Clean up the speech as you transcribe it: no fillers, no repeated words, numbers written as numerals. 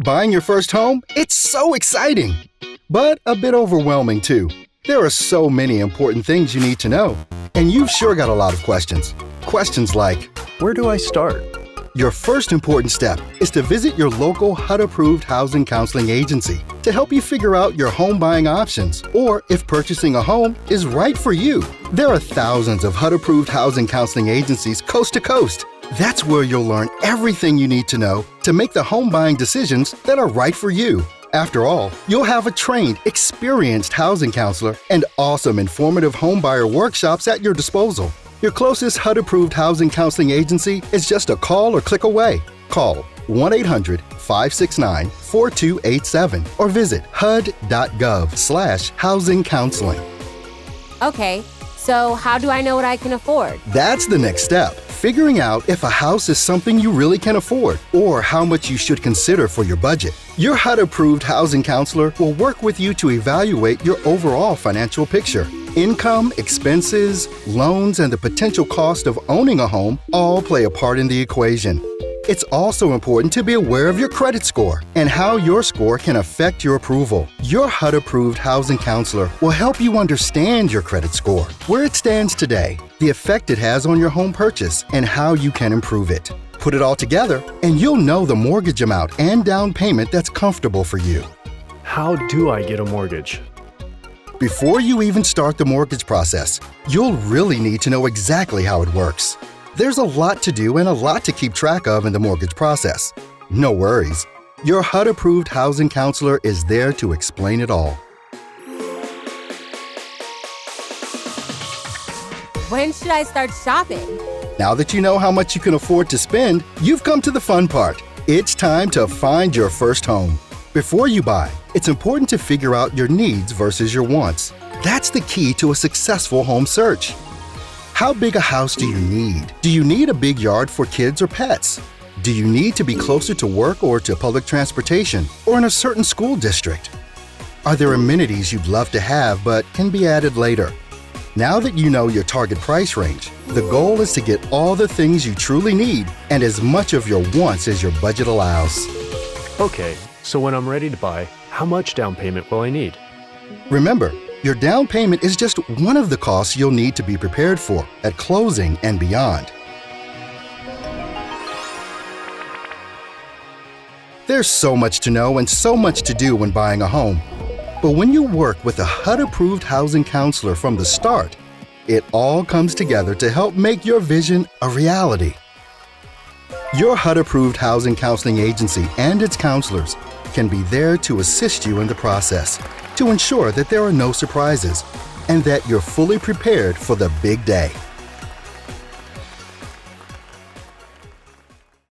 Buying your first home? It's so exciting! But a bit overwhelming too. There are so many important things you need to know. And you've sure got a lot of questions. Questions like, where do I start? Your first important step is to visit your local HUD-approved housing counseling agency to help you figure out your home buying options or if purchasing a home is right for you. There are thousands of HUD-approved housing counseling agencies coast to coast. That's where you'll learn everything you need to know to make the home buying decisions that are right for you. After all, you'll have a trained, experienced housing counselor and awesome informative homebuyer workshops at your disposal. Your closest HUD-approved housing counseling agency is just a call or click away. Call 1-800-569-4287 or visit hud.gov/housing counseling. Okay, so how do I know what I can afford? That's the next step. Figuring out if a house is something you really can afford or how much you should consider for your budget. Your HUD-approved housing counselor will work with you to evaluate your overall financial picture. Income, expenses, loans, and the potential cost of owning a home all play a part in the equation. It's also important to be aware of your credit score and how your score can affect your approval. Your HUD-approved housing counselor will help you understand your credit score, where it stands today, the effect it has on your home purchase, and how you can improve it. Put it all together, and you'll know the mortgage amount and down payment that's comfortable for you. How do I get a mortgage? Before you even start the mortgage process, you'll really need to know exactly how it works. There's a lot to do and a lot to keep track of in the mortgage process. No worries. Your HUD-approved housing counselor is there to explain it all. When should I start shopping? Now that you know how much you can afford to spend, you've come to the fun part. It's time to find your first home. Before you buy, it's important to figure out your needs versus your wants. That's the key to a successful home search. How big a house do you need? Do you need a big yard for kids or pets? Do you need to be closer to work or to public transportation or in a certain school district? Are there amenities you'd love to have but can be added later? Now that you know your target price range, the goal is to get all the things you truly need and as much of your wants as your budget allows. Okay, so when I'm ready to buy, how much down payment will I need? Remember, your down payment is just one of the costs you'll need to be prepared for at closing and beyond. There's so much to know and so much to do when buying a home. But when you work with a HUD-approved housing counselor from the start, it all comes together to help make your vision a reality. Your HUD-approved housing counseling agency and its counselors can be there to assist you in the process, to ensure that there are no surprises and that you're fully prepared for the big day.